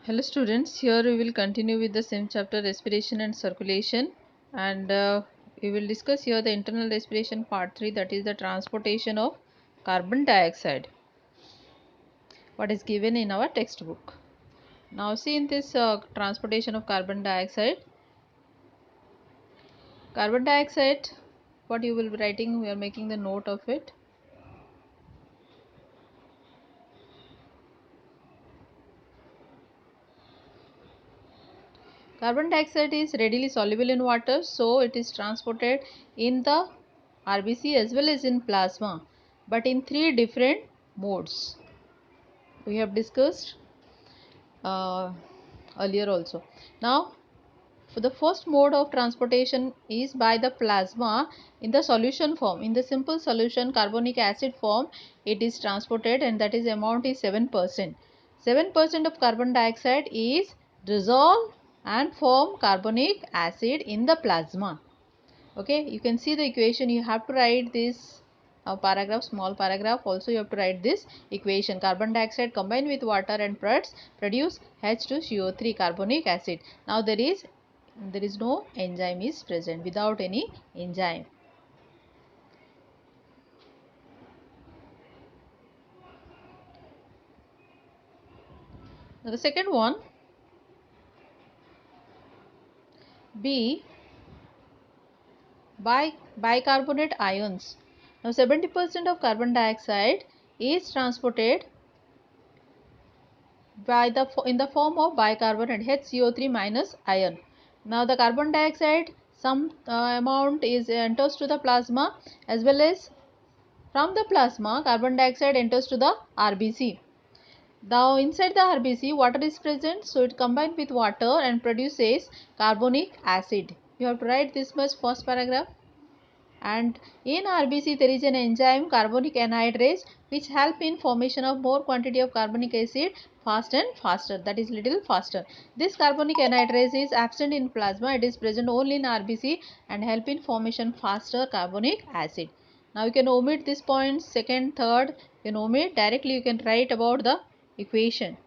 Hello students, here we will continue with the same chapter respiration and circulation, and we will discuss here the internal respiration part 3, that is the transportation of carbon dioxide, what is given in our textbook. Now see in this transportation of carbon dioxide, what you will be writing, we are making the note of it. Carbon dioxide is readily soluble in water, so it is transported in the RBC as well as in plasma, but in three different modes. We have discussed earlier also. Now, for the first mode of transportation is by the plasma in the solution form. In the simple solution carbonic acid form, it is transported, and that is amount is 7%. 7% of carbon dioxide is dissolved and form carbonic acid in the plasma. Okay, you can see the equation. You have to write this paragraph, small paragraph. Also you have to write this equation. Carbon dioxide combined with water and produce H2CO3 carbonic acid. Now there is no enzyme is present, without any enzyme. Now the second one, B, bicarbonate ions. Now 70% of carbon dioxide is transported in the form of bicarbonate HCO3 minus ion. Now the carbon dioxide, some amount is enters to the plasma, as well as from the plasma carbon dioxide enters to the RBC. Now inside the RBC water is present, so it combines with water and produces carbonic acid. You have to write this much first paragraph. And in RBC there is an enzyme carbonic anhydrase which help in formation of more quantity of carbonic acid fast and faster, that is little faster. This carbonic anhydrase is absent in plasma, it is present only in RBC and help in formation faster carbonic acid. Now you can omit this point, second, third, you can omit, directly you can write about the equation.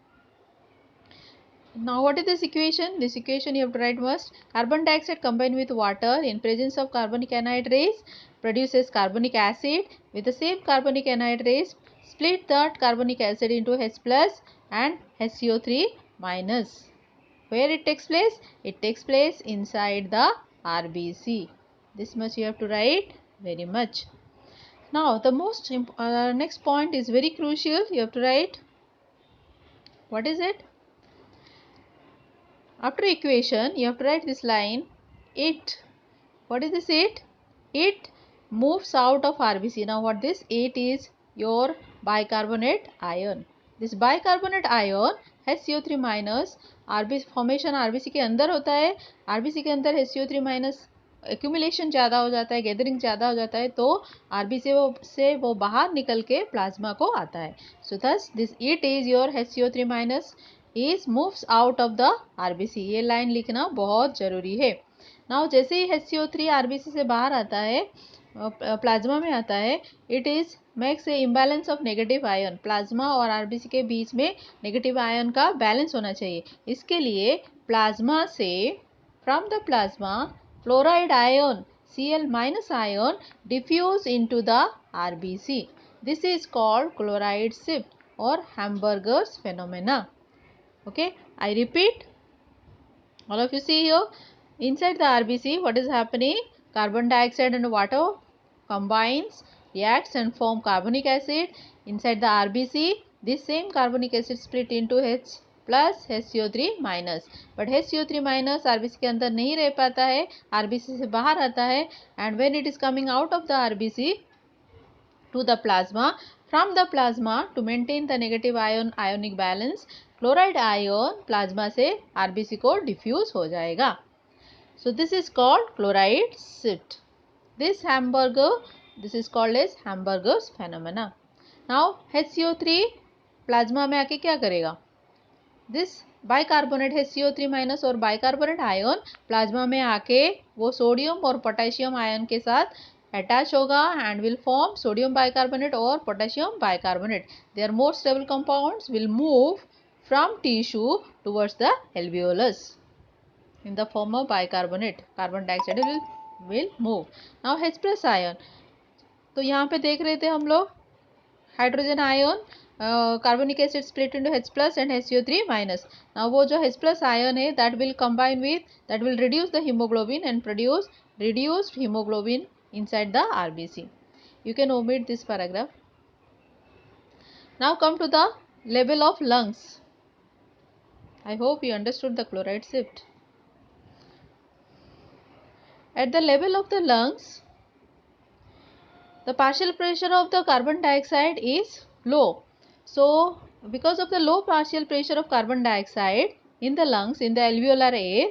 Now what is this equation? This equation you have to write first. Carbon dioxide combined with water in presence of carbonic anhydrase produces carbonic acid. With the same carbonic anhydrase, split that carbonic acid into H plus and HCO3 minus. Where it takes place? It takes place inside the RBC. This much you have to write very much. Now the next point is very crucial. You have to write. What is it? After equation, you have to write this line. What is this it? It moves out of RBC. Now what this? It is your bicarbonate ion. This bicarbonate ion HCO3 minus RBC formation RBC के अंदर होता है. RBC के अंदर HCO3 minus accumulation ज़्यादा हो जाता है, गैदरिंग ज़्यादा हो जाता है, तो RBC से वो बाहर निकल के प्लाज्मा को आता है. So thus this it is your HCO3 minus is moves out of the RBC. ये लाइन लिखना बहुत ज़रूरी है. नाउ जैसे ही HCO3 RBC से बाहर आता है, प्लाज्मा में आता है, it is makes a imbalance of negative ion. Plasma और RBC के बीच में नेगेटिव आयन का बैलेंस होना चाहिए. इसके लिए प्लाज्मा से, from the plasma, chloride ion Cl minus ion diffuse into the RBC. This is called chloride shift or Hamburger's phenomena. Okay, I repeat. All of you see here, inside the RBC, what is happening? Carbon dioxide and water combines, reacts and form carbonic acid. Inside the RBC, this same carbonic acid split into H plus HCO3 minus. But HCO3 minus RBC के अंदर नहीं रह पाता है, RBC से बाहर आता है, and when it is coming out of the RBC to the plasma, from the plasma, to maintain the negative ionic balance, chloride ion plasma से RBC को डिफ्यूज हो जाएगा. So this is called chloride shift. This is called as Hamburger's phenomena. Now HCO3 plasma में आके क्या करेगा? This bicarbonate HCO3 minus और bicarbonate ion plasma में आके वो सोडियम और पोटेशियम आयन के साथ अटैच होगा and will form sodium bicarbonate or potassium bicarbonate. Their more stable compounds will move from tissue towards the alveolus in the form of bicarbonate. Carbon dioxide will move. Now H plus ion. तो यहाँ पे देख रहे थे हम लोग hydrogen ion carbonic acid split into H plus and HCO3 minus. Now वो जो H plus ion है that will reduce the hemoglobin and produce reduced hemoglobin inside the RBC. You can omit this paragraph. Now come to the level of lungs. I hope you understood the chloride shift. At the level of the lungs, the partial pressure of the carbon dioxide is low. So, because of the low partial pressure of carbon dioxide in the lungs, in the alveolar air,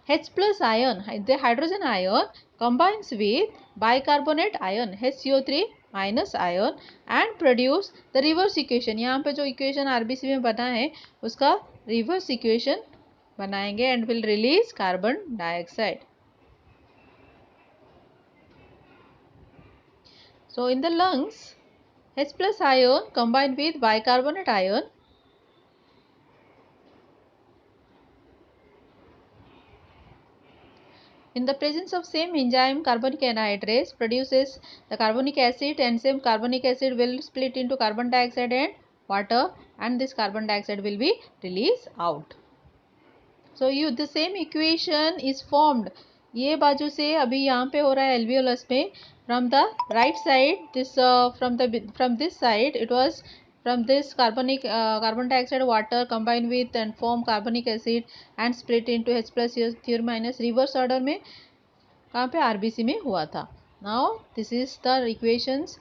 H plus ion, the hydrogen ion, combines with bicarbonate ion, HCO3 minus ion, and produce the reverse equation. यहाँ पे जो equation RBC में बना है उसका reverse equation बनाएंगे and will release carbon dioxide. So in the lungs, H plus ion combined with bicarbonate ion in the presence of same enzyme carbonic anhydrase produces the carbonic acid, and same carbonic acid will split into carbon dioxide and water, and this carbon dioxide will be released out. So the same equation is formed. ये बाजू से अभी यहाँ पे हो रहा है alveolus में. From the right side, this from this side it was from this carbon dioxide water combined with and form carbonic acid and split into H plus HCO3 minus reverse order में कहाँ पे RBC में हुआ था. Now this is the equations.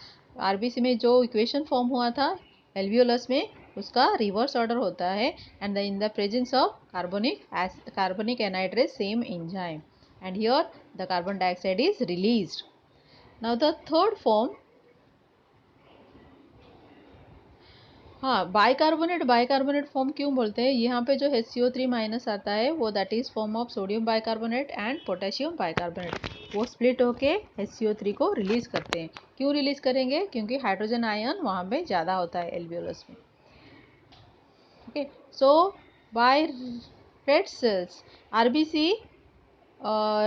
RBC में जो equation form हुआ था alveolus में उसका रिवर्स ऑर्डर होता है and in the presence of carbonic anhydrase same enzyme, and here the carbon dioxide is released. Now the third form, हाँ bicarbonate form क्यों बोलते हैं. यहाँ पे जो HCO3 माइनस आता है वो that is form of sodium bicarbonate and potassium bicarbonate. वो स्प्लिट होके HCO3 को रिलीज करते हैं. क्यों रिलीज करेंगे? क्योंकि हाइड्रोजन आयन वहाँ पे ज़्यादा होता है एल्वियोलस में. Okay, so by red cells, RBC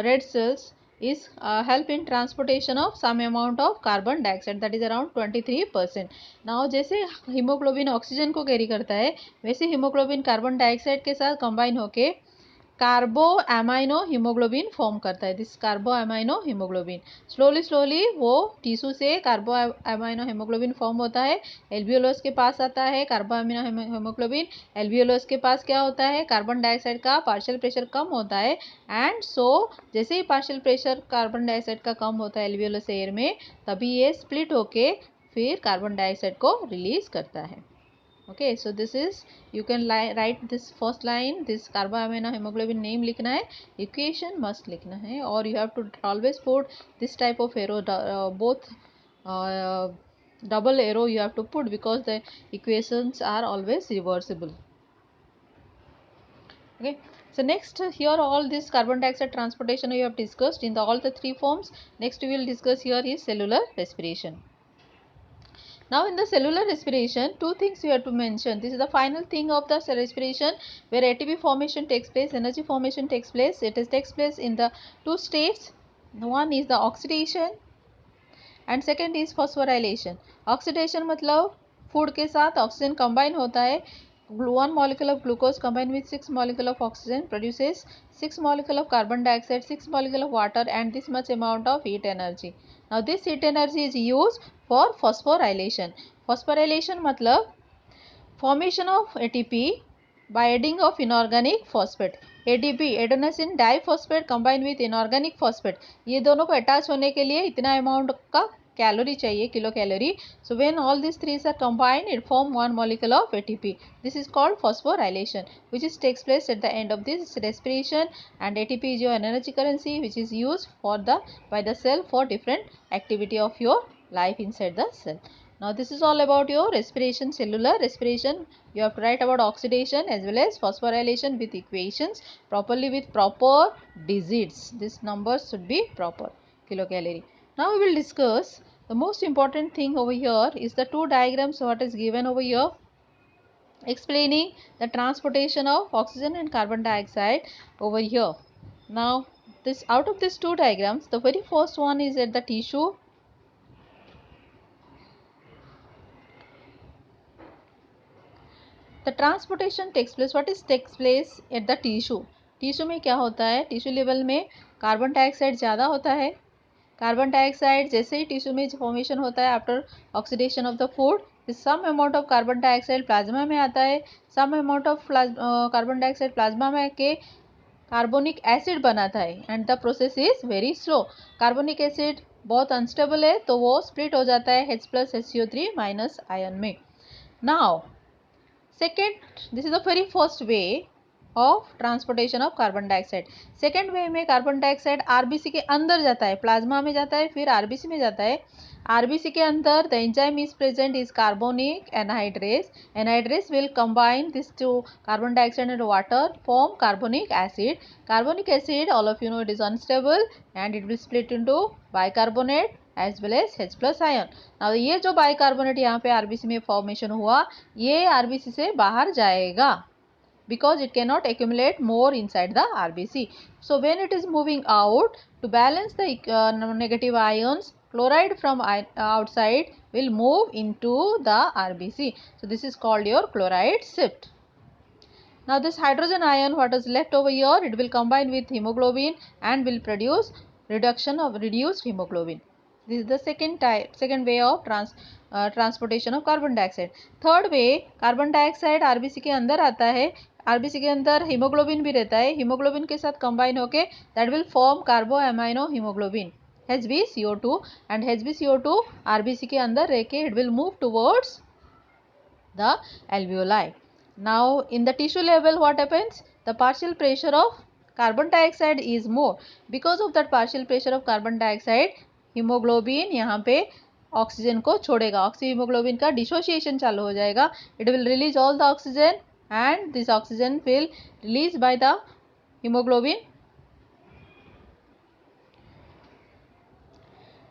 red cells is help in transportation of some amount of carbon dioxide, that is around 23%. Now जैसे हीमोग्लोबिन ऑक्सीजन को कैरी करता है वैसे हीमोग्लोबिन कार्बन डाइऑक्साइड के साथ कंबाइन होके कार्बो एमाइनो हीमोग्लोबिन फॉर्म करता है. दिस कार्बो एमाइनो हीमोग्लोबिन स्लोली वो टिश्यू से कार्बो एमाइनो हीमोग्लोबिन फॉर्म होता है. एल्वियोलस के पास आता है कार्बो एमाइनो हीमोग्लोबिन. एल्वियोलस के पास क्या होता है? कार्बन डाइऑक्साइड का पार्शियल प्रेशर कम होता है एंड सो जैसे ही पार्शियल प्रेशर कार्बन डाइऑक्साइड का कम होता है एल्वियोलस एयर में तभी ये स्प्लिट होके फिर कार्बन डाइऑक्साइड को रिलीज करता है. Okay, so this is, you can write this first line, this carboamino hemoglobin name लिखना है, equation must लिखना है, और you have to always put this type of arrow, both double arrow you have to put because the equations are always reversible. Okay, so next here all this carbon dioxide transportation you have discussed in all the three forms. Next we will discuss here is cellular respiration. Now in the cellular respiration, two things you have to mention. This is the final thing of the cell respiration where ATP formation takes place, energy formation takes place. It takes place in the two states. One is the oxidation and second is phosphorylation. Oxidation मतलब food के साथ oxygen combine होता है. One molecule of glucose combined with 6 molecule of oxygen produces 6 molecule of carbon dioxide, 6 molecule of water and this much amount of heat energy. Now this heat energy is used for phosphorylation. Phosphorylation मतलब formation of ATP by adding of inorganic phosphate. ADP adenosine diphosphate combined with inorganic phosphate. ये दोनों को attach होने के लिए इतना amount का calorie चाहिए, kilo calorie. So when all these three are combined, it form one molecule of ATP. This is called phosphorylation, which is takes place at the end of this respiration. And ATP is your energy currency, which is used for by the cell for different activity of your life inside the cell. Now this is all about your respiration, cellular respiration. You have to write about oxidation as well as phosphorylation with equations properly with proper digits. These numbers should be proper. Kilocalorie. Now we will discuss the most important thing over here is the two diagrams what is given over here. explaining the transportation of oxygen and carbon dioxide over here. Now, this out of these two diagrams, the very first one is at the tissue. The transportation takes place. What is takes place at the tissue? Tissue में क्या होता है? Tissue level में carbon dioxide ज़्यादा होता है. Carbon dioxide जैसे ही tissue में फॉर्मेशन होता है after oxidation of the food, some amount of carbon dioxide plasma में आता है. Some amount of carbon dioxide plasma में के कार्बोनिक एसिड बनाता है and the process is very slow. Carbonic acid बहुत अनस्टेबल है तो वो स्प्लिट हो जाता है H+SCO3- आयन में. Now second, this is the very first way of transportation of carbon dioxide. Second way में कार्बन डाइऑक्साइड आरबीसी के अंदर जाता है, प्लाज्मा में जाता है, फिर आरबीसी में जाता है. आरबीसी के अंदर the enzyme is present is carbonic anhydrase. Anhydrase will combine this to carbon dioxide and water, form carbonic acid. Carbonic acid, all of you know, it is unstable and it will split into bicarbonate as well as H plus ion. Now ये जो bicarbonate यहाँ पे RBC में formation हुआ, ये RBC से बाहर जाएगा because it cannot accumulate more inside the RBC. So when it is moving out, to balance the negative ions, chloride from outside will move into the RBC. So this is called your chloride shift. Now this hydrogen ion, what is left over here, it will combine with hemoglobin and will produce reduction of reduced hemoglobin. This is the second way of transportation of carbon dioxide. Third way, carbon dioxide RBC के अंदर आता है. RBC के अंदर haemoglobin भी रहता है. Haemoglobin के साथ कंबाइन होके that will form कार्बो amino haemoglobin HbCO2 and HbCO2 RBC के अंदर रह के it will move towards the alveoli. Now in the tissue level what happens? The partial pressure of carbon dioxide is more. Because of that partial pressure of carbon dioxide, hemoglobin यहाँ पे oxygen को छोड़ेगा. Oxy haemoglobin का dissociation चालू हो जाएगा. It will release all the oxygen and this oxygen will released by the hemoglobin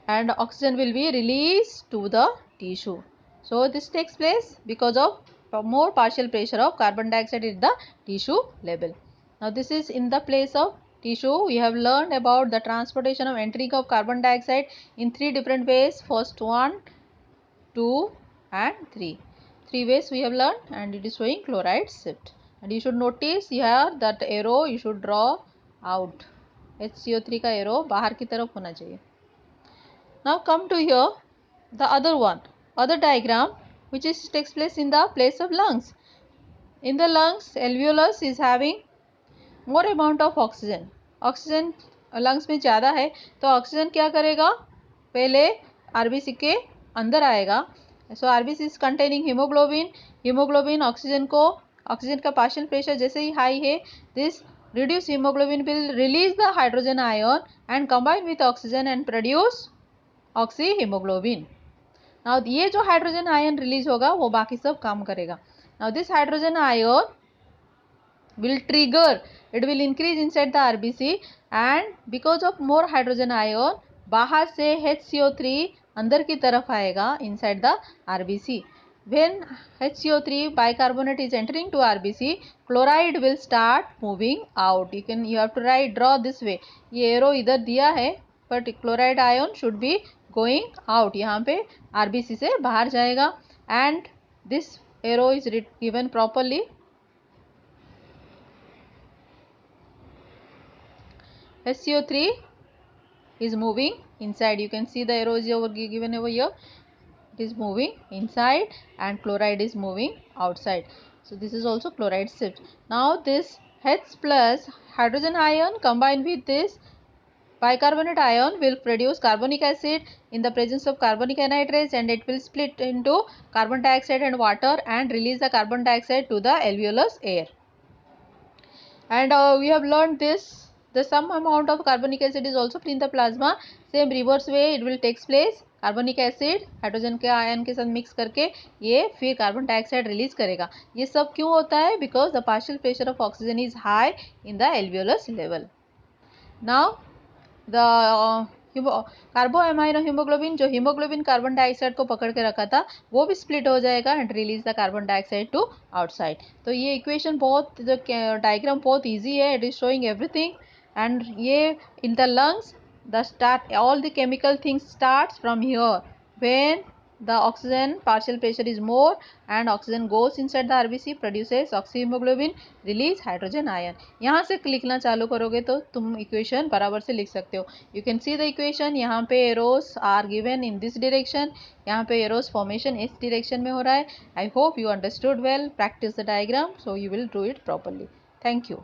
and oxygen will be released to the tissue. So this takes place because of more partial pressure of carbon dioxide at the tissue level. Now this is in the place of tissue. We have learned about the transportation of entering of carbon dioxide in three different ways. First 1, 2 and 3. Three ways we have learned and it is showing chloride shift. And you should notice here that arrow you should draw out. HCO3 का arrow बाहर की तरफ होना चाहिए. Now come to here the other one, other diagram which is takes place in the place of lungs. In the lungs, alveolus is having more amount of oxygen. Oxygen lungs में ज़्यादा है तो oxygen क्या करेगा, पहले RBC के अंदर आएगा. So RBC is containing haemoglobin. Haemoglobin oxygen को, ऑक्सीजन का पार्शियल प्रेशर जैसे ही हाई है, this reduce haemoglobin will release the hydrogen ion and combine with oxygen and produce oxyhaemoglobin. Now ये जो हाइड्रोजन आयन रिलीज होगा वो बाकी सब काम करेगा. Now this hydrogen ion will trigger, it will increase inside the RBC and because of more hydrogen ion बाहर से HCO3 अंदर की तरफ आएगा inside the RBC. When HCO3 bicarbonate is entering to RBC, chloride will start moving out. You have to draw this way. ये arrow इधर दिया है but chloride ion should be going out. यहाँ पे RBC से बाहर जाएगा and this arrow is given properly. HCO3 is moving inside. You can see the arrow is given over here. It is moving inside and chloride is moving outside. So this is also chloride shift. Now this H plus hydrogen ion combined with this bicarbonate ion will produce carbonic acid in the presence of carbonic anhydrase and it will split into carbon dioxide and water and release the carbon dioxide to the alveolus air. And we have learned this, the some amount of carbonic acid is also in the plasma. Same reverse way it will takes place. कार्बनिक acid hydrogen के ion के साथ mix करके ये फिर carbon dioxide release करेगा. ये सब क्यों होता है? Because the partial pressure of oxygen is high in the alveolus level. Now the कार्बो amino haemoglobin, जो हीमोग्लोबिन कार्बन डाइऑक्साइड को पकड़ के रखा था, वो भी स्प्लिट हो जाएगा and release the carbon dioxide to outside. तो ये इक्वेशन बहुत, जो डायग्राम बहुत ईजी है, it is showing everything. And ये in the lungs the start, all the chemical things starts from here. When the oxygen partial pressure is more and oxygen goes inside the RBC, produces oxyhemoglobin, release hydrogen ion. यहाँ से लिखना चालू करोगे तो तुम equation बराबर से लिख सकते हो। You can see the equation, यहाँ पे arrows are given in this direction, यहाँ पे एरोस फॉर्मेशन इस डायरेक्शन में हो रहा है। I hope you understood well. Practice the diagram so you will do it properly. Thank you.